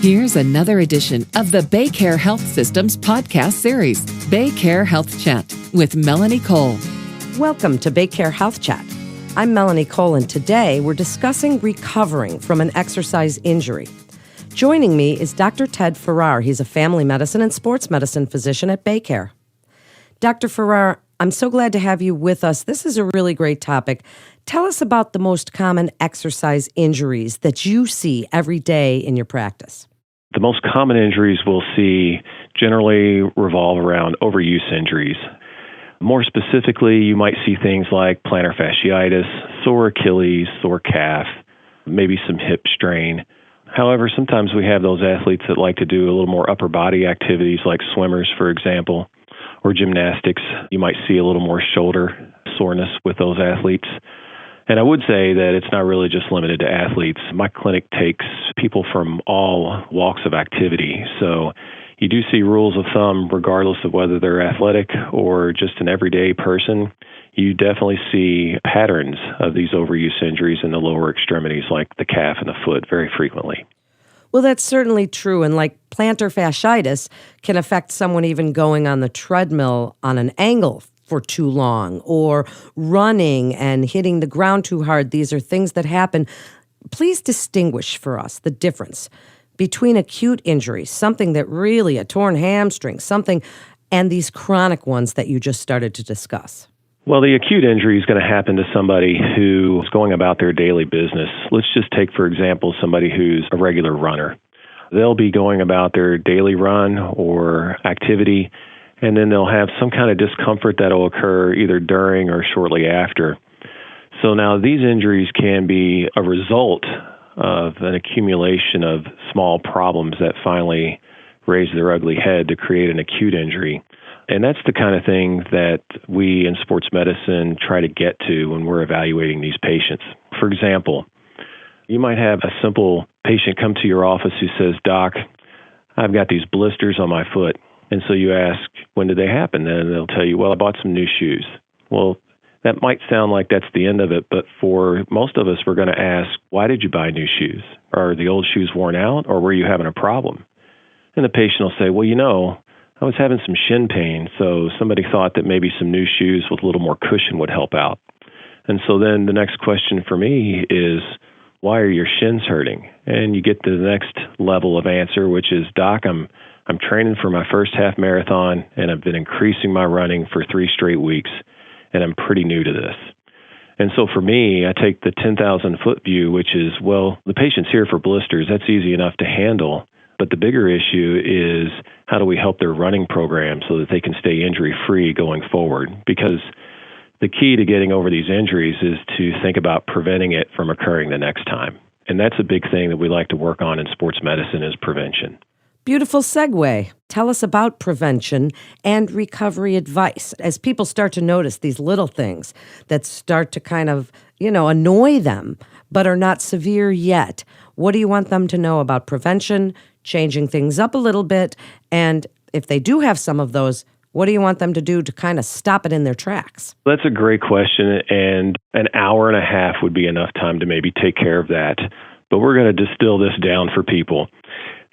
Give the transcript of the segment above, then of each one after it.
Here's another edition of the BayCare Health Systems podcast series, BayCare Health Chat with Melanie Cole. Welcome to BayCare Health Chat. I'm Melanie Cole, and today we're discussing recovering from an exercise injury. Joining me is Dr. Ted Farrar. He's a family medicine and sports medicine physician at BayCare. Dr. Farrar, I'm so glad to have you with us. This is a really great topic. Tell us about the most common exercise injuries that you see every day in your practice. The most common injuries we'll see generally revolve around overuse injuries. More specifically, you might see things like plantar fasciitis, sore Achilles, sore calf, maybe some hip strain. However, sometimes we have those athletes that like to do a little more upper body activities like swimmers, for example, or gymnastics. You might see a little more shoulder soreness with those athletes. And I would say that it's not really just limited to athletes. My clinic takes people from all walks of activity. So you do see rules of thumb regardless of whether they're athletic or just an everyday person. You definitely see patterns of these overuse injuries in the lower extremities like the calf and the foot very frequently. Well, that's certainly true. And like plantar fasciitis can affect someone even going on the treadmill on an angle for too long or running and hitting the ground too hard. These are things that happen. Please distinguish for us the difference between acute injuries, something that really, a torn hamstring, something, and these chronic ones that you just started to discuss. Well, the acute injury is going to happen to somebody who is going about their daily business. Let's just take, for example, somebody who's a regular runner. They'll be going about their daily run or activity, and then they'll have some kind of discomfort that will occur either during or shortly after. So now these injuries can be a result of an accumulation of small problems that finally raise their ugly head to create an acute injury. And that's the kind of thing that we in sports medicine try to get to when we're evaluating these patients. For example, you might have a simple patient come to your office who says, "Doc, I've got these blisters on my foot." And so you ask, when did they happen? And they'll tell you, "Well, I bought some new shoes." Well, that might sound like that's the end of it, but for most of us, we're going to ask, why did you buy new shoes? Are the old shoes worn out, or were you having a problem? And the patient will say, "Well, I was having some shin pain, so somebody thought that maybe some new shoes with a little more cushion would help out." And so then the next question for me is, why are your shins hurting? And you get to the next level of answer, which is, "Doc, I'm training for my first half marathon, and I've been increasing my running for 3 straight weeks, and I'm pretty new to this." And so for me, I take the 10,000-foot view, which is, well, the patient's here for blisters. That's easy enough to handle. But the bigger issue is, how do we help their running program so that they can stay injury-free going forward? Because the key to getting over these injuries is to think about preventing it from occurring the next time. And that's a big thing that we like to work on in sports medicine is prevention. Beautiful segue. Tell us about prevention and recovery advice. As people start to notice these little things that start to kind of, annoy them, but are not severe yet, what do you want them to know about prevention, changing things up a little bit, and if they do have some of those, what do you want them to do to kind of stop it in their tracks? That's a great question, and an hour and a half would be enough time to maybe take care of that. But we're going to distill this down for people.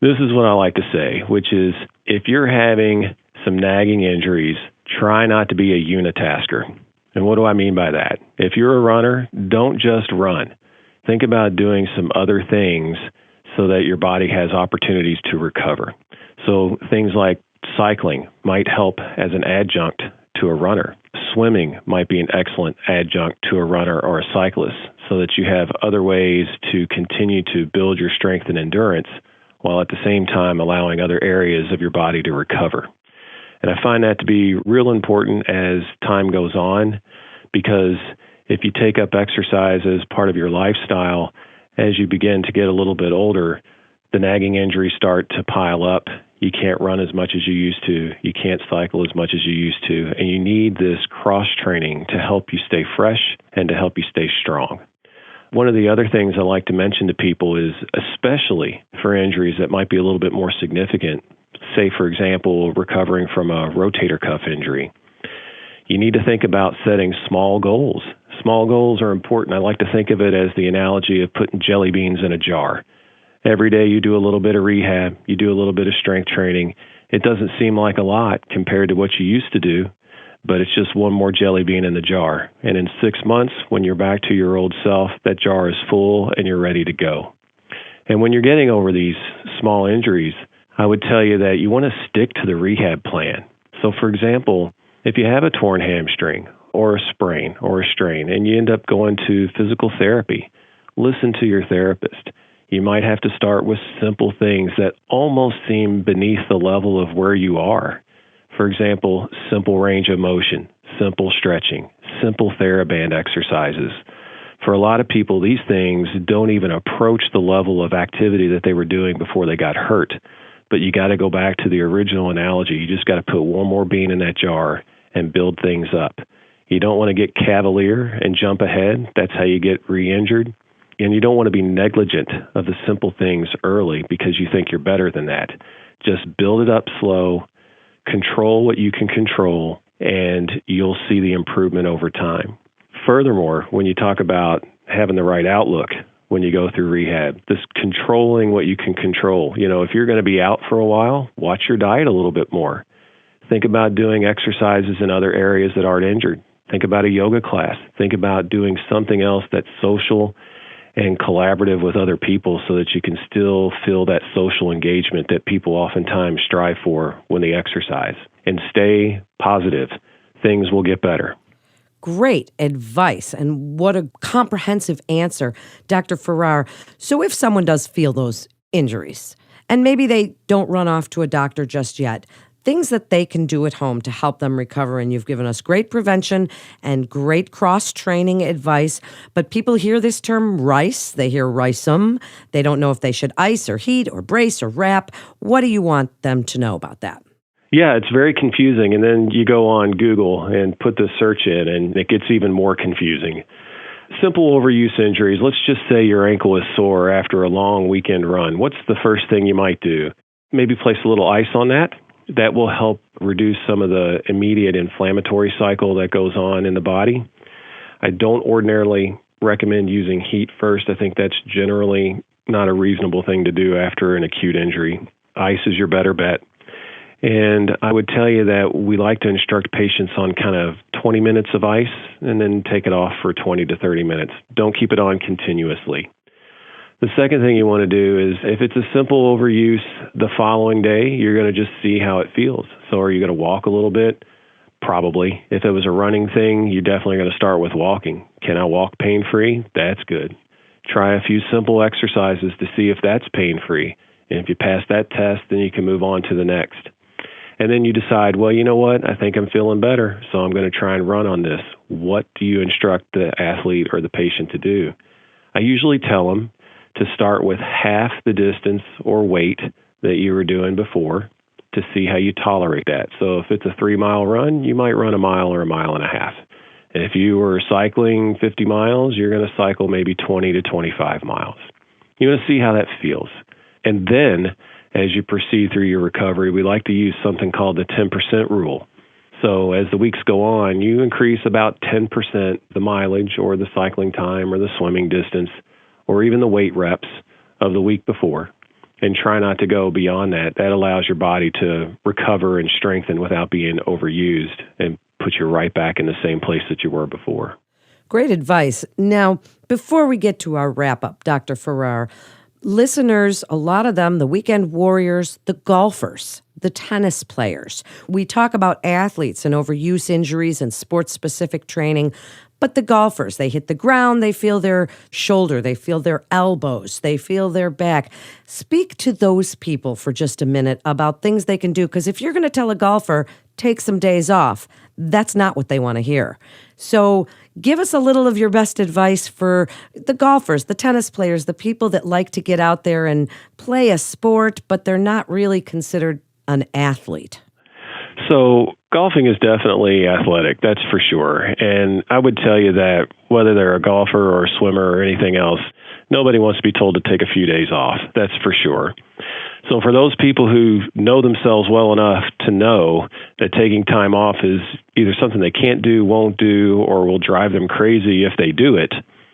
This is what I like to say, which is, if you're having some nagging injuries, try not to be a unitasker. And what do I mean by that? If you're a runner, don't just run. Think about doing some other things so that your body has opportunities to recover. So things like cycling might help as an adjunct to a runner. Swimming might be an excellent adjunct to a runner or a cyclist, so that you have other ways to continue to build your strength and endurance while at the same time allowing other areas of your body to recover. And I find that to be real important as time goes on, because if you take up exercise as part of your lifestyle, as you begin to get a little bit older, the nagging injuries start to pile up. You can't run as much as you used to. You can't cycle as much as you used to. And you need this cross-training to help you stay fresh and to help you stay strong. One of the other things I like to mention to people is, especially for injuries that might be a little bit more significant, say, for example, recovering from a rotator cuff injury, you need to think about setting small goals. Small goals are important. I like to think of it as the analogy of putting jelly beans in a jar. Every day you do a little bit of rehab, you do a little bit of strength training. It doesn't seem like a lot compared to what you used to do, but it's just one more jelly bean in the jar. And in 6 months, when you're back to your old self, that jar is full and you're ready to go. And when you're getting over these small injuries, I would tell you that you want to stick to the rehab plan. So for example, if you have a torn hamstring or a sprain or a strain and you end up going to physical therapy, listen to your therapist. You might have to start with simple things that almost seem beneath the level of where you are. For example, simple range of motion, simple stretching, simple TheraBand exercises. For a lot of people, these things don't even approach the level of activity that they were doing before they got hurt. But you got to go back to the original analogy. You just got to put one more bean in that jar and build things up. You don't want to get cavalier and jump ahead. That's how you get re-injured. And you don't want to be negligent of the simple things early because you think you're better than that. Just build it up slow, control what you can control, and you'll see the improvement over time. Furthermore, when you talk about having the right outlook when you go through rehab, this controlling what you can control. If you're going to be out for a while, watch your diet a little bit more. Think about doing exercises in other areas that aren't injured. Think about a yoga class. Think about doing something else that's social and collaborative with other people so that you can still feel that social engagement that people oftentimes strive for when they exercise. And stay positive. Things will get better. Great advice, and what a comprehensive answer, Dr. Farrar. So if someone does feel those injuries, and maybe they don't run off to a doctor just yet, things that they can do at home to help them recover. And you've given us great prevention and great cross-training advice. But people hear this term RICE. They hear RICEM. They don't know if they should ice or heat or brace or wrap. What do you want them to know about that? Yeah, it's very confusing. And then you go on Google and put the search in, and it gets even more confusing. Simple overuse injuries. Let's just say your ankle is sore after a long weekend run. What's the first thing you might do? Maybe place a little ice on that. That will help reduce some of the immediate inflammatory cycle that goes on in the body. I don't ordinarily recommend using heat first. I think that's generally not a reasonable thing to do after an acute injury. Ice is your better bet. And I would tell you that we like to instruct patients on kind of 20 minutes of ice and then take it off for 20 to 30 minutes. Don't keep it on continuously. The second thing you want to do is, if it's a simple overuse, the following day, you're going to just see how it feels. So are you going to walk a little bit? Probably. If it was a running thing, you're definitely going to start with walking. Can I walk pain-free? That's good. Try a few simple exercises to see if that's pain-free. And if you pass that test, then you can move on to the next. And then you decide, well, you know what? I think I'm feeling better, so I'm going to try and run on this. What do you instruct the athlete or the patient to do? I usually tell them to start with half the distance or weight that you were doing before to see how you tolerate that. So if it's a 3-mile run, you might run a mile or a mile and a half. If you were cycling 50 miles, you're going to cycle maybe 20 to 25 miles. You want to see how that feels. And then, as you proceed through your recovery, we like to use something called the 10% rule. So as the weeks go on, you increase about 10% the mileage or the cycling time or the swimming distance or even the weight reps of the week before, and try not to go beyond that. That allows your body to recover and strengthen without being overused and put you right back in the same place that you were before. Great advice. Now, before we get to our wrap-up, Dr. Farrar, listeners, a lot of them, the weekend warriors, the golfers, the tennis players. We talk about athletes and overuse injuries and sports-specific training, but the golfers, they hit the ground, they feel their shoulder, they feel their elbows, they feel their back. Speak to those people for just a minute about things they can do, because if you're going to tell a golfer, take some days off, that's not what they want to hear. So give us a little of your best advice for the golfers, the tennis players, the people that like to get out there and play a sport, but they're not really considered an athlete. So golfing is definitely athletic, that's for sure. And I would tell you that whether they're a golfer or a swimmer or anything else, nobody wants to be told to take a few days off, that's for sure. So for those people who know themselves well enough to know that taking time off is either something they can't do, won't do, or will drive them crazy if they do it,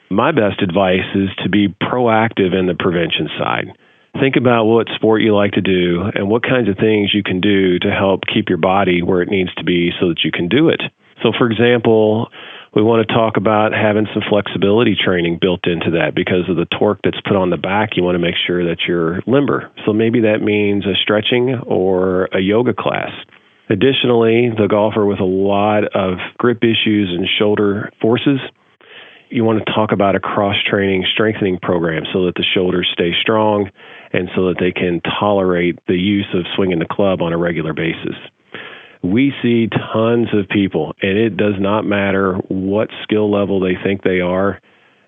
my best advice is to be proactive in the prevention side. Think about what sport you like to do and what kinds of things you can do to help keep your body where it needs to be so that you can do it. So, for example, we want to talk about having some flexibility training built into that because of the torque that's put on the back. You want to make sure that you're limber. So maybe that means a stretching or a yoga class. Additionally, the golfer with a lot of grip issues and shoulder forces, you want to talk about a cross-training strengthening program so that the shoulders stay strong and so that they can tolerate the use of swinging the club on a regular basis. We see tons of people, and it does not matter what skill level they think they are.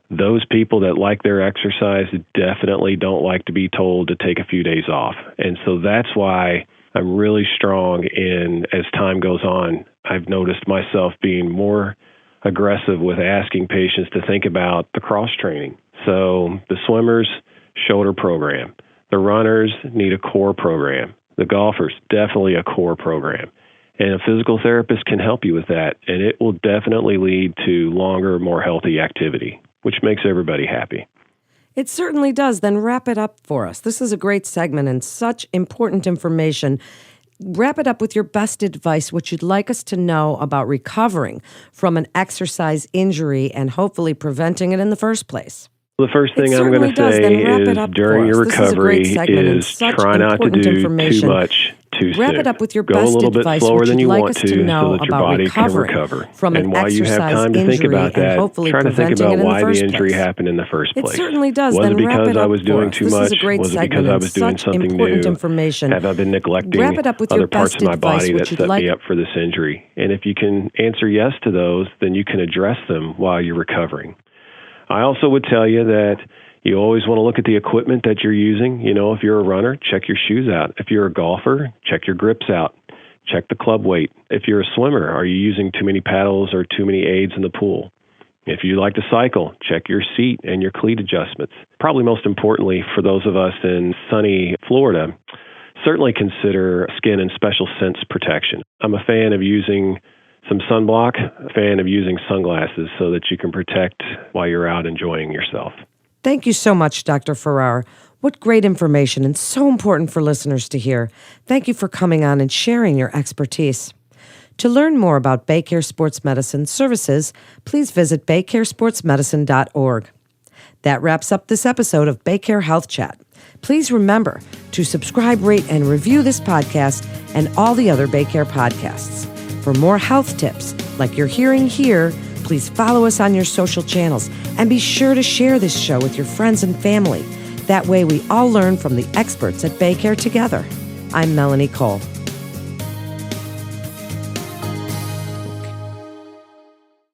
Those people that like their exercise definitely don't like to be told to take a few days off. And so that's why I'm really strong in, as time goes on, I've noticed myself being more aggressive with asking patients to think about the cross-training. So the swimmers, shoulder program. The runners need a core program. The golfers, definitely a core program. And a physical therapist can help you with that, and it will definitely lead to longer, more healthy activity, which makes everybody happy. It certainly does. Then wrap it up for us. This is a great segment and such important information. Wrap it up with your best advice, what you'd like us to know about recovering from an exercise injury and hopefully preventing it in the first place. The first thing I'm going to say is during your recovery is try not to do too much too soon. Wrap it up with your Go best a little bit advice, slower than you like want us to know so that your about body can recovering recover. from an And while you have exercise time to think injury about and that, hopefully try to think preventing about it in why the the first injury place. happened in the first place. It certainly does. Was Then it wrap because it up I was for doing us. too This much? is a great Was it segment because I and was doing such something important new? information. Have I been neglecting Wrap it up with other your parts best of my advice, body what that you'd set like. me up for this injury? And if you can answer yes to those, then you can address them while you're recovering. I also would tell you that you always want to look at the equipment that you're using. You know, if you're a runner, check your shoes out. If you're a golfer, check your grips out. Check the club weight. If you're a swimmer, are you using too many paddles or too many aids in the pool? If you like to cycle, check your seat and your cleat adjustments. Probably most importantly, for those of us in sunny Florida, certainly consider skin and special sense protection. I'm a fan of using some sunblock, a fan of using sunglasses so that you can protect while you're out enjoying yourself. Thank you so much, Dr. Farrar. What great information and so important for listeners to hear. Thank you for coming on and sharing your expertise. To learn more about BayCare Sports Medicine services, please visit baycaresportsmedicine.org. That wraps up this episode of BayCare Health Chat. Please remember to subscribe, rate, and review this podcast and all the other BayCare podcasts. For more health tips like you're hearing here, please follow us on your social channels and be sure to share this show with your friends and family. That way we all learn from the experts at BayCare together. I'm Melanie Cole.